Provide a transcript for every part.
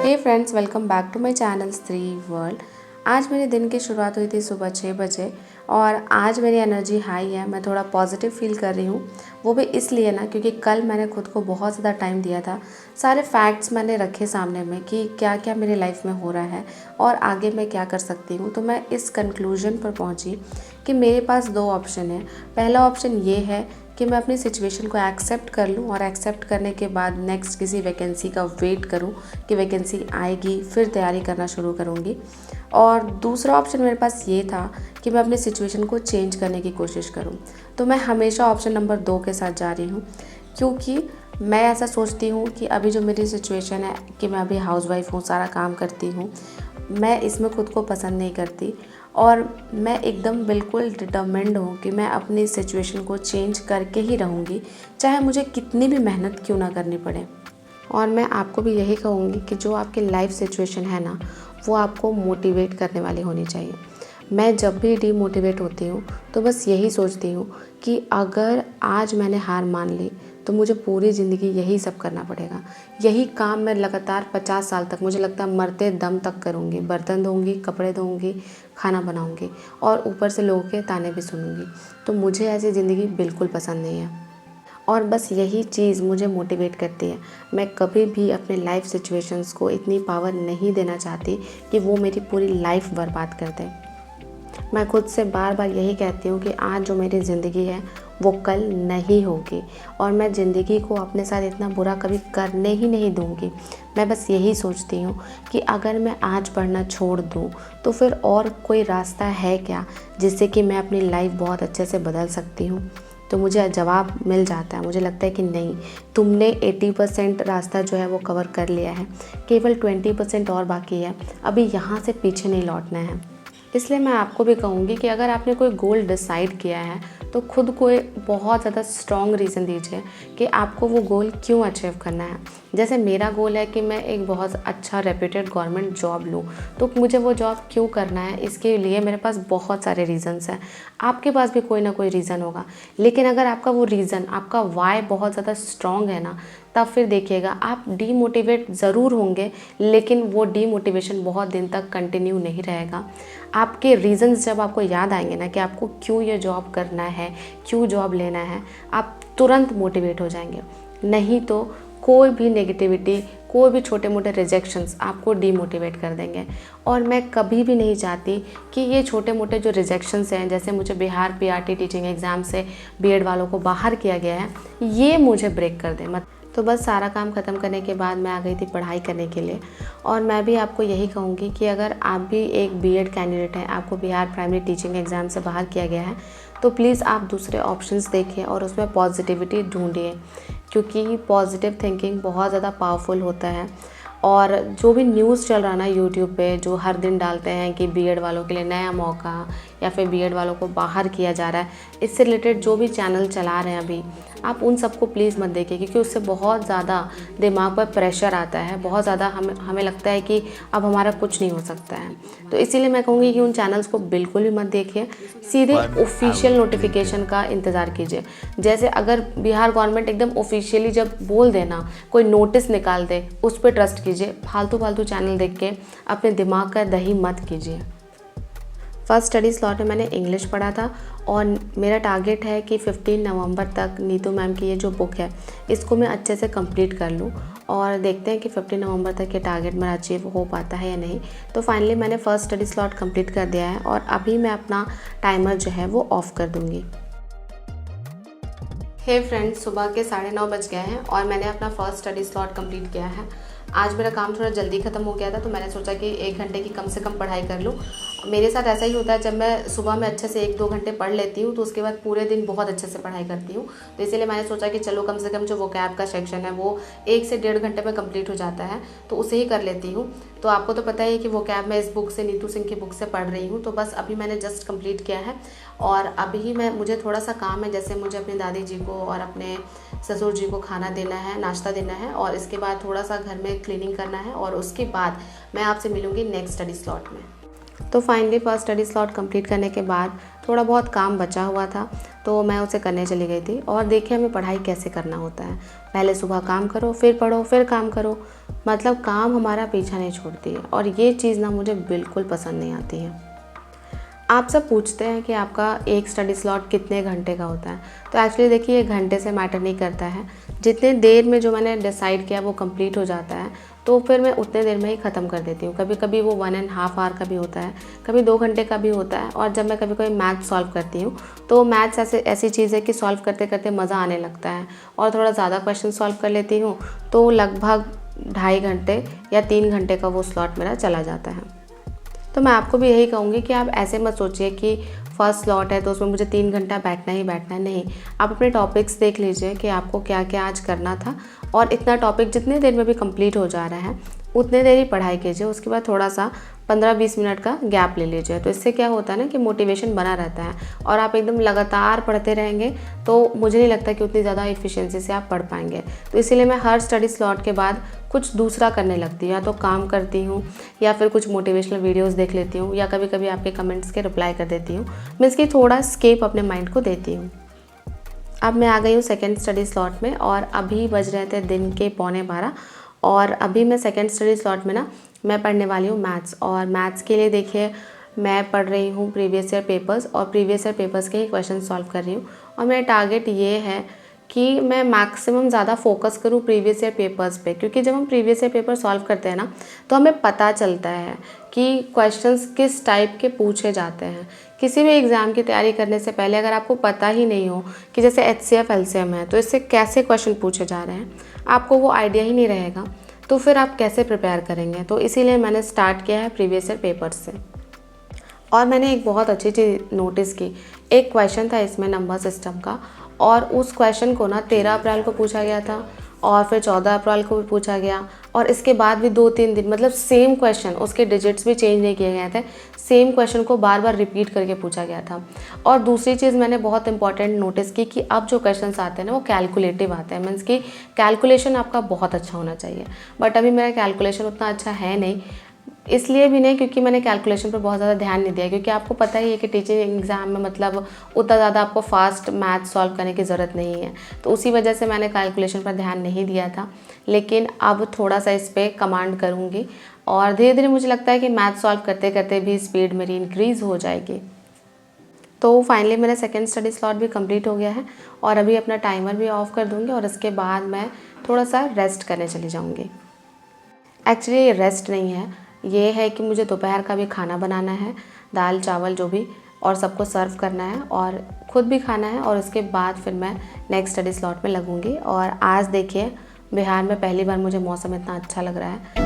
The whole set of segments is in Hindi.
Hey friends, welcome back to my channel Stree World. आज मेरे दिन की शुरुआत हुई थी सुबह 6 बजे और आज मेरी एनर्जी हाई है। मैं थोड़ा पॉजिटिव फील कर रही हूँ। वो भी इसलिए ना क्योंकि कल मैंने खुद को बहुत ज़्यादा टाइम दिया था। सारे फैक्ट्स मैंने रखे सामने में कि क्या क्या मेरी लाइफ में हो रहा है और आगे मैं क्या कर सकती हूँ। तो मैं इस कंक्लूजन पर पहुँची कि मेरे पास दो ऑप्शन है। पहला ऑप्शन ये है कि मैं अपनी सिचुएशन को एक्सेप्ट कर लूँ और एक्सेप्ट करने के बाद नेक्स्ट किसी वैकेंसी का वेट करूँ कि वैकेंसी आएगी, फिर तैयारी करना शुरू करूँगी। और दूसरा ऑप्शन मेरे पास ये था कि मैं अपनी सिचुएशन को चेंज करने की कोशिश करूँ। तो मैं हमेशा ऑप्शन नंबर 2 के साथ जा रही हूँ, क्योंकि मैं ऐसा सोचती हूँ कि अभी जो मेरी सिचुएशन है कि मैं अभी हाउसवाइफ हूँ, सारा काम करती हूँ, मैं इसमें खुद को पसंद नहीं करती और मैं एकदम बिल्कुल डिटरमिन्ड हूँ कि मैं अपनी सिचुएशन को चेंज करके ही रहूँगी, चाहे मुझे कितनी भी मेहनत क्यों ना करनी पड़े। और मैं आपको भी यही कहूँगी कि जो आपकी लाइफ सिचुएशन है ना, वो आपको मोटिवेट करने वाली होनी चाहिए। मैं जब भी डीमोटिवेट होती हूँ तो बस यही सोचती हूँ कि अगर आज मैंने हार मान ली तो मुझे पूरी ज़िंदगी यही सब करना पड़ेगा। यही काम मैं लगातार 50 साल तक, मुझे लगता है, मरते दम तक करूँगी। बर्तन धोऊँगी, कपड़े धोऊँगी, खाना बनाऊँगी और ऊपर से लोगों के ताने भी सुनूँगी। तो मुझे ऐसी ज़िंदगी बिल्कुल पसंद नहीं है और बस यही चीज़ मुझे मोटिवेट करती है। मैं कभी भी अपने लाइफ सिचुएशंस को इतनी पावर नहीं देना चाहती कि वो मेरी पूरी लाइफ बर्बाद कर दे। मैं खुद से बार बार यही कहती हूँ कि आज जो मेरी ज़िंदगी है वो कल नहीं होगी और मैं ज़िंदगी को अपने साथ इतना बुरा कभी करने ही नहीं दूँगी। मैं बस यही सोचती हूँ कि अगर मैं आज पढ़ना छोड़ दूँ तो फिर और कोई रास्ता है क्या जिससे कि मैं अपनी लाइफ बहुत अच्छे से बदल सकती हूँ। तो मुझे जवाब मिल जाता है। मुझे लगता है कि नहीं, तुमने 80% रास्ता जो है वो कवर कर लिया है, केवल 20% और बाकी है। अभी यहाँ से पीछे नहीं लौटना है। इसलिए मैं आपको भी कहूँगी कि अगर आपने कोई गोल डिसाइड किया है तो खुद को एक बहुत ज़्यादा स्ट्रॉन्ग रीज़न दीजिए कि आपको वो गोल क्यों अचीव करना है। जैसे मेरा गोल है कि मैं एक बहुत अच्छा रेप्यूटेड गवर्नमेंट जॉब लूँ, तो मुझे वो जॉब क्यों करना है, इसके लिए मेरे पास बहुत सारे रीज़न्स हैं। आपके पास भी कोई ना कोई रीज़न होगा, लेकिन अगर आपका वो रीज़न, आपका वाई बहुत ज़्यादा स्ट्रॉन्ग है ना, तब फिर देखिएगा आप डीमोटिवेट ज़रूर होंगे, लेकिन वो डीमोटिवेशन बहुत दिन तक कंटिन्यू नहीं रहेगा। आपके रीज़न्स जब आपको याद आएंगे ना कि आपको क्यों ये जॉब करना है, क्यों जॉब लेना है, आप तुरंत मोटिवेट हो जाएंगे। नहीं तो कोई भी नेगेटिविटी, कोई भी छोटे मोटे रिजेक्शंस आपको डीमोटिवेट कर देंगे। और मैं कभी भी नहीं चाहती कि ये छोटे मोटे जो रिजेक्शंस हैं, जैसे मुझे बिहार पीआरटी टीचिंग एग्ज़ाम से बीएड वालों को बाहर किया गया है, ये मुझे ब्रेक कर दे। तो बस सारा काम ख़त्म करने के बाद मैं आ गई थी पढ़ाई करने के लिए। और मैं भी आपको यही कहूँगी कि अगर आप भी एक बीएड कैंडिडेट हैं, आपको बिहार प्राइमरी टीचिंग एग्ज़ाम से बाहर किया गया है, तो प्लीज़ आप दूसरे ऑप्शंस देखिए और उसमें पॉजिटिविटी ढूंढिए, क्योंकि पॉजिटिव थिंकिंग बहुत ज़्यादा पावरफुल होता है। और जो भी न्यूज़ चल रहा है ना यूट्यूब पे, जो हर दिन डालते हैं कि बीएड वालों के लिए नया मौका या फिर बीएड वालों को बाहर किया जा रहा है, इससे रिलेटेड जो भी चैनल चला रहे हैं अभी, आप उन सबको प्लीज़ मत देखिए, क्योंकि उससे बहुत ज़्यादा दिमाग पर प्रेशर आता है। बहुत ज़्यादा हमें लगता है कि अब हमारा कुछ नहीं हो सकता है। तो इसीलिए मैं कहूँगी कि उन चैनल्स को बिल्कुल भी मत देखिए, सीधे ऑफिशियल नोटिफिकेशन का इंतज़ार कीजिए। जैसे अगर बिहार गवर्नमेंट एकदम ऑफिशियली जब बोल देना, कोई नोटिस निकाल दे, उस पर ट्रस्ट कीजिए। फालतू चैनल देख के अपने दिमाग का दही मत कीजिए। फर्स्ट स्टडी स्लॉट में मैंने इंग्लिश पढ़ा था और मेरा टारगेट है कि 15 नवंबर तक नीतू मैम की ये जो बुक है, इसको मैं अच्छे से कंप्लीट कर लूँ और देखते हैं कि 15 नवंबर तक ये टारगेट मेरा अचीव हो पाता है या नहीं। तो फाइनली मैंने फ़र्स्ट स्टडी स्लॉट कंप्लीट कर दिया है और अभी मैं अपना टाइमर जो है वो ऑफ़ कर दूँगी। हे फ्रेंड्स, सुबह के 9:30 बज गए हैं और मैंने अपना फर्स्ट स्टडी स्लॉट कंप्लीट किया है। आज मेरा काम थोड़ा जल्दी ख़त्म हो गया था, तो मैंने सोचा कि 1 घंटे की कम से कम पढ़ाई कर लूँ। मेरे साथ ऐसा ही होता है, जब मैं सुबह में अच्छे से 1-2 घंटे पढ़ लेती हूँ तो उसके बाद पूरे दिन बहुत अच्छे से पढ़ाई करती हूँ। तो इसीलिए मैंने सोचा कि चलो कम से कम जो वोकैब का सेक्शन है वो 1 से 1.5 घंटे में कंप्लीट हो जाता है, तो उसे ही कर लेती हूँ। तो आपको तो पता है कि वोकैब मैं इस बुक से, नीतू सिंह की बुक से पढ़ रही हूँ। तो बस अभी मैंने जस्ट कंप्लीट किया है और अभी मुझे थोड़ा सा काम है, जैसे मुझे अपनी दादी जी को और अपने ससुर जी को खाना देना है, नाश्ता देना है और इसके बाद थोड़ा सा घर में क्लीनिंग करना है और उसके बाद मैं आपसे मिलूँगी नेक्स्ट स्टडी स्लॉट में। तो finally first study slot complete करने के बाद थोड़ा बहुत काम बचा हुआ था, तो मैं उसे करने चली गई थी। और देखिए हमें पढ़ाई कैसे करना होता है, पहले सुबह काम करो, फिर पढ़ो, फिर काम करो, मतलब काम हमारा पीछा नहीं छोड़ती है। और ये चीज़ ना मुझे बिल्कुल पसंद नहीं आती है। आप सब पूछते हैं कि आपका एक स्टडी स्लॉट कितने घंटे का होता है, तो एक्चुअली देखिए, ये घंटे से मैटर नहीं करता है। जितने देर में जो मैंने डिसाइड किया वो कंप्लीट हो जाता है, तो फिर मैं उतने देर में ही ख़त्म कर देती हूँ। कभी कभी वो 1.5 आवर का भी होता है, कभी 2 घंटे का भी होता है। और जब मैं कभी कोई मैथ सॉल्व करती हूँ, तो मैथ्स ऐसी चीज़ है कि सॉल्व करते करते मज़ा आने लगता है और थोड़ा ज़्यादा क्वेश्चन सॉल्व कर लेती हूँ, तो लगभग 2.5 घंटे या 3 घंटे का वो स्लॉट मेरा चला जाता है। तो मैं आपको भी यही कहूँगी कि आप ऐसे मत सोचिए कि फर्स्ट स्लॉट है तो उसमें मुझे 3 घंटा बैठना ही बैठना है। नहीं, आप अपने टॉपिक्स देख लीजिए कि आपको क्या क्या आज करना था, और इतना टॉपिक जितने देर में भी कंप्लीट हो जा रहा है उतने देर ही पढ़ाई कीजिए। उसके बाद थोड़ा सा 15-20 मिनट का गैप ले लीजिए। तो इससे क्या होता है ना कि मोटिवेशन बना रहता है, और आप एकदम लगातार पढ़ते रहेंगे तो मुझे नहीं लगता कि उतनी ज़्यादा एफिशिएंसी से आप पढ़ पाएंगे। तो इसीलिए मैं हर स्टडी स्लॉट के बाद कुछ दूसरा करने लगती हूँ, या तो काम करती हूँ, या फिर कुछ मोटिवेशनल वीडियोस देख लेती हूँ, या कभी कभी आपके कमेंट्स के रिप्लाई कर देती हूँ। मीन्स कि थोड़ा स्केप अपने माइंड को देती हूँ। अब मैं आ गई हूँ सेकेंड स्टडी स्लॉट में, और अभी बज रहे थे दिन के 11:15, और अभी मैं सेकेंड स्टडी स्लॉट में ना मैं पढ़ने वाली हूँ मैथ्स। और मैथ्स के लिए देखिए मैं पढ़ रही हूँ प्रीवियस ईयर पेपर्स, और प्रीवियस ईयर पेपर्स के ही क्वेश्चन सॉल्व कर रही हूँ। और मेरा टारगेट ये है कि मैं मैक्सिमम ज़्यादा फोकस करूँ प्रीवियस ईयर पेपर्स पे, क्योंकि जब हम प्रीवियस ईयर पेपर सॉल्व करते हैं ना, तो हमें पता चलता है कि क्वेश्चंस किस टाइप के पूछे जाते हैं। किसी भी एग्ज़ाम की तैयारी करने से पहले अगर आपको पता ही नहीं हो कि जैसे HCF LCM है तो इससे कैसे क्वेश्चन पूछे जा रहे हैं, आपको वो आइडिया ही नहीं रहेगा, तो फिर आप कैसे प्रिपेयर करेंगे। तो इसीलिए मैंने स्टार्ट किया है प्रीवियस ईयर पेपर्स से। और मैंने एक बहुत अच्छी चीज़ नोटिस की, एक क्वेश्चन था इसमें नंबर सिस्टम का, और उस क्वेश्चन को ना 13 अप्रैल को पूछा गया था, और फिर 14 अप्रैल को भी पूछा गया, और इसके बाद भी 2-3 दिन, मतलब सेम क्वेश्चन, उसके डिजिट्स भी चेंज नहीं किए गए थे, सेम क्वेश्चन को बार बार रिपीट करके पूछा गया था। और दूसरी चीज़ मैंने बहुत इंपॉर्टेंट नोटिस की कि अब जो क्वेश्चंस आते हैं ना वो कैलकुलेटिव आते हैं, मीन्स कि कैलकुलेशन आपका बहुत अच्छा होना चाहिए। बट अभी मेरा कैलकुलेशन उतना अच्छा है नहीं, इसलिए भी नहीं क्योंकि मैंने कैलकुलेशन पर बहुत ज़्यादा ध्यान नहीं दिया, क्योंकि आपको पता ही है कि टीचिंग एग्ज़ाम में मतलब उतना ज़्यादा आपको फास्ट मैथ सॉल्व करने की ज़रूरत नहीं है, तो उसी वजह से मैंने कैलकुलेशन पर ध्यान नहीं दिया था। लेकिन अब थोड़ा सा इस पर कमांड करूँगी, और धीरे धीरे मुझे लगता है कि मैथ सॉल्व करते करते भी स्पीड मेरी इंक्रीज़ हो जाएगी। तो फाइनली मेरा सेकेंड स्टडी स्लॉट भी कंप्लीट हो गया है, और अभी अपना टाइमर भी ऑफ कर दूँगी, और इसके बाद मैं थोड़ा सा रेस्ट करने चली जाऊँगी। एक्चुअली ये रेस्ट नहीं है, ये है कि मुझे दोपहर का भी खाना बनाना है, दाल चावल जो भी, और सबको सर्व करना है, और ख़ुद भी खाना है, और उसके बाद फिर मैं नेक्स्ट स्टडी स्लॉट में लगूंगी। और आज देखिए बिहार में पहली बार मुझे मौसम इतना अच्छा लग रहा है।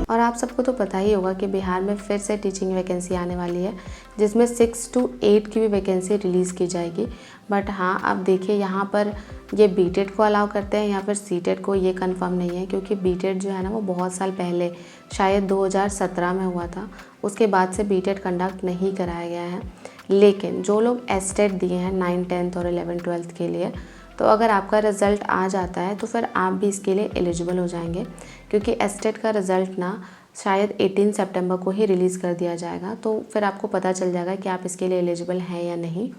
और आप सबको तो पता ही होगा कि बिहार में फिर से टीचिंग वैकेंसी आने वाली है, जिसमें 6 to 8 की भी वैकेंसी रिलीज़ की जाएगी। बट हाँ, अब देखिए यहाँ पर ये बीटेड को अलाउ करते हैं या फिर सीटेड को, ये कंफर्म नहीं है, क्योंकि बीटेड जो है ना वो बहुत साल पहले शायद 2017 में हुआ था, उसके बाद से बीटेड कंडक्ट नहीं कराया गया है। लेकिन जो लोग एस्टेट दिए हैं 9th 10th और 11th 12th के लिए, तो अगर आपका रिज़ल्ट आ जाता है तो फिर आप भी इसके लिए एलिजिबल हो जाएंगे, क्योंकि एस्टेट का रिज़ल्ट ना शायद 18 सितंबर को ही रिलीज़ कर दिया जाएगा, तो फिर आपको पता चल जाएगा कि आप इसके लिए एलिजिबल हैं या नहीं।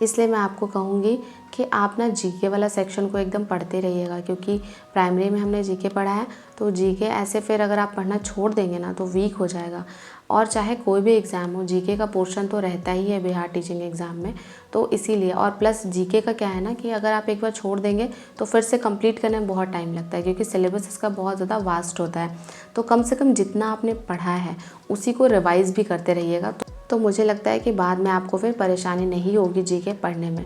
इसलिए मैं आपको कहूँगी कि आप ना जीके वाला सेक्शन को एकदम पढ़ते रहिएगा, क्योंकि प्राइमरी में हमने जीके पढ़ा है, तो जीके ऐसे फिर अगर आप पढ़ना छोड़ देंगे ना तो वीक हो जाएगा। और चाहे कोई भी एग्ज़ाम हो, जीके का पोर्शन तो रहता ही है बिहार टीचिंग एग्ज़ाम में, तो इसीलिए। और प्लस जीके का क्या है ना कि अगर आप एक बार छोड़ देंगे तो फिर से कंप्लीट करने में बहुत टाइम लगता है, क्योंकि सिलेबस इसका बहुत ज़्यादा वास्ट होता है। तो कम से कम जितना आपने पढ़ा है उसी को रिवाइज़ भी करते रहिएगा, तो मुझे लगता है कि बाद में आपको फिर परेशानी नहीं होगी जीके पढ़ने में।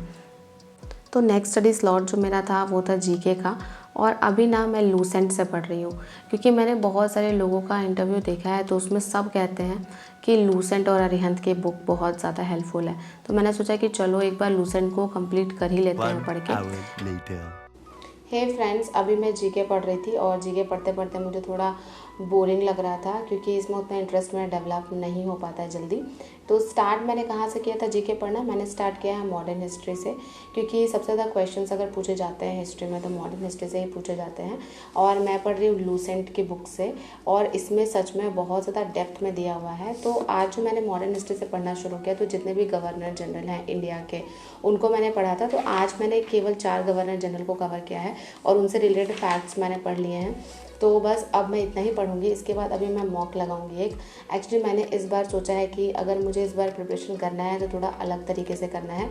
तो नेक्स्ट स्टडी स्लॉट जो मेरा था वो था जीके का, और अभी ना मैं लूसेंट से पढ़ रही हूँ, क्योंकि मैंने बहुत सारे लोगों का इंटरव्यू देखा है तो उसमें सब कहते हैं कि लूसेंट और अरिहंत की बुक बहुत ज़्यादा हेल्पफुल है। तो मैंने सोचा कि चलो एक बार लूसेंट को कंप्लीट कर ही लेते हैं पढ़ के। हे फ्रेंड्स, अभी मैं जीके पढ़ रही थी, और जीके पढ़ते पढ़ते मुझे थोड़ा बोरिंग लग रहा था, क्योंकि इसमें उतना इंटरेस्ट मेरा डेवलप नहीं हो पाता है जल्दी। तो स्टार्ट मैंने कहाँ से किया था जीके पढ़ना, मैंने स्टार्ट किया है मॉडर्न हिस्ट्री से, क्योंकि सबसे ज़्यादा क्वेश्चंस अगर पूछे जाते हैं हिस्ट्री में तो मॉडर्न हिस्ट्री से ही पूछे जाते हैं। और मैं पढ़ रही हूँ लूसेंट की बुक से, और इसमें सच में बहुत ज़्यादा डेप्थ में दिया हुआ है। तो आज जो मैंने मॉडर्न हिस्ट्री से पढ़ना शुरू किया, तो जितने भी गवर्नर जनरल हैं इंडिया के उनको मैंने पढ़ा था। तो आज मैंने केवल 4 गवर्नर जनरल को कवर किया है और उनसे रिलेटेड फैक्ट्स मैंने पढ़ लिए हैं। तो बस अब मैं इतना ही पढ़ूंगी, इसके बाद अभी मैं मॉक लगाऊंगी एक। एक्चुअली मैंने इस बार सोचा है कि अगर मुझे इस बार प्रिपरेशन करना है तो थोड़ा अलग तरीके से करना है।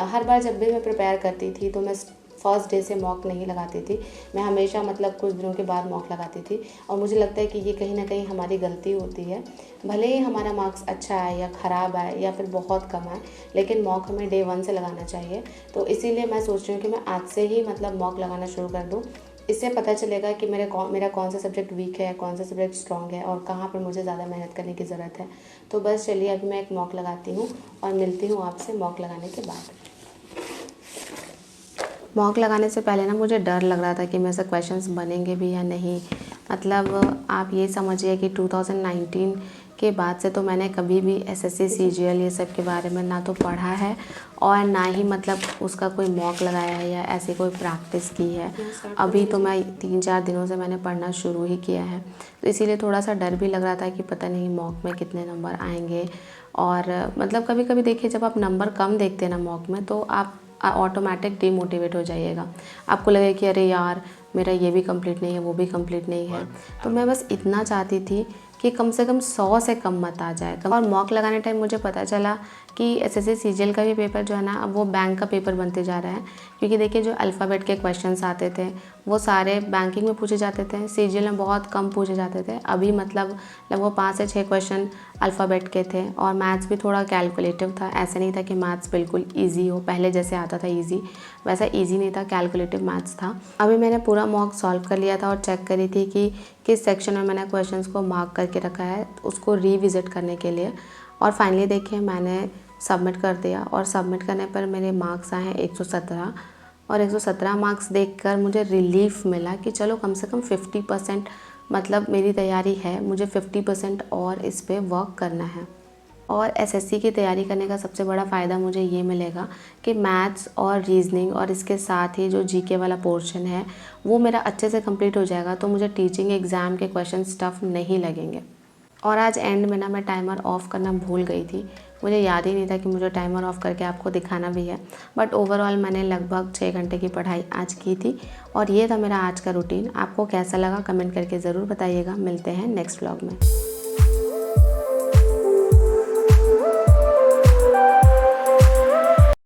हर बार जब भी मैं प्रिपेयर करती थी तो मैं फर्स्ट डे से मॉक नहीं लगाती थी, मैं हमेशा मतलब कुछ दिनों के बाद मॉक लगाती थी। और मुझे लगता है कि ये कहीं ना कहीं हमारी गलती होती है, भले ही हमारा मार्क्स अच्छा आए या ख़राब आए या फिर बहुत कम आए, लेकिन मॉक हमें डे 1 से लगाना चाहिए। तो इसीलिए मैं सोच रही हूँ कि मैं आज से ही मतलब मॉक लगाना शुरू कर दूँ। इससे पता चलेगा कि मेरा कौन सा सब्जेक्ट वीक है, कौन सा सब्जेक्ट स्ट्रॉन्ग है और कहाँ पर मुझे ज़्यादा मेहनत करने की ज़रूरत है। तो बस चलिए अभी मैं एक मॉक लगाती हूँ और मिलती हूँ आपसे मॉक लगाने के बाद। मॉक लगाने से पहले ना मुझे डर लग रहा था कि मेरे से क्वेश्चंस बनेंगे भी या नहीं। मतलब आप ये समझिए कि 2019 के बाद से तो मैंने कभी भी एसएससी सीजीएल ये सब के बारे में ना तो पढ़ा है और ना ही मतलब उसका कोई मॉक लगाया है या ऐसी कोई प्रैक्टिस की है। अभी तो मैं 3-4 दिनों से मैंने पढ़ना शुरू ही किया है, तो इसीलिए थोड़ा सा डर भी लग रहा था कि पता नहीं मॉक में कितने नंबर आएंगे। और मतलब कभी कभी देखिए, जब आप नंबर कम देखते हैं ना मॉक में, तो आप ऑटोमेटिक डिमोटिवेट हो जाइएगा। आपको लगेगा कि अरे यार मेरा ये भी कंप्लीट नहीं है, वो भी कंप्लीट नहीं है। तो मैं बस इतना चाहती थी कि कम से कम 100 से कम मत आ जाए। और मॉक लगाने टाइम मुझे पता चला कि एसएससी सीजीएल का भी पेपर जो है ना, अब वो बैंक का पेपर बनते जा रहा है। क्योंकि देखिए, जो अल्फ़ाबेट के क्वेश्चंस आते थे वो सारे बैंकिंग में पूछे जाते थे, सीजीएल में बहुत कम पूछे जाते थे। अभी मतलब लगभग 5 से 6 क्वेश्चन अल्फ़ाबेट के थे और मैथ्स भी थोड़ा कैलकुलेटिव था। ऐसा नहीं था कि मैथ्स बिल्कुल ईजी हो, पहले जैसे आता था ईजी, वैसा ईजी नहीं था, कैलकुलेटिव मैथ्स था। अभी मैंने पूरा मॉक सॉल्व कर लिया था और चेक करी थी कि किस सेक्शन में मैंने क्वेश्चंस को मार्क करके रखा है, उसको रिविज़िट करने के लिए। और फाइनली देखिए मैंने सबमिट कर दिया और सबमिट करने पर मेरे मार्क्स आए हैं 117। और 117 मार्क्स देखकर मुझे रिलीफ मिला कि चलो कम से कम 50% मतलब मेरी तैयारी है, मुझे 50% और इस पे वर्क करना है। और एसएससी की तैयारी करने का सबसे बड़ा फ़ायदा मुझे ये मिलेगा कि मैथ्स और रीजनिंग और इसके साथ ही जो जीके वाला पोर्शन है वो मेरा अच्छे से कंप्लीट हो जाएगा, तो मुझे टीचिंग एग्ज़ाम के क्वेश्चन टफ नहीं लगेंगे। और आज एंड में ना मैं टाइमर ऑफ़ करना भूल गई थी, मुझे याद ही नहीं था कि मुझे टाइमर ऑफ़ करके आपको दिखाना भी है। बट ओवरऑल मैंने लगभग 6 घंटे की पढ़ाई आज की थी और ये था मेरा आज का रूटीन। आपको कैसा लगा कमेंट करके ज़रूर बताइएगा। मिलते हैं नेक्स्ट व्लॉग में।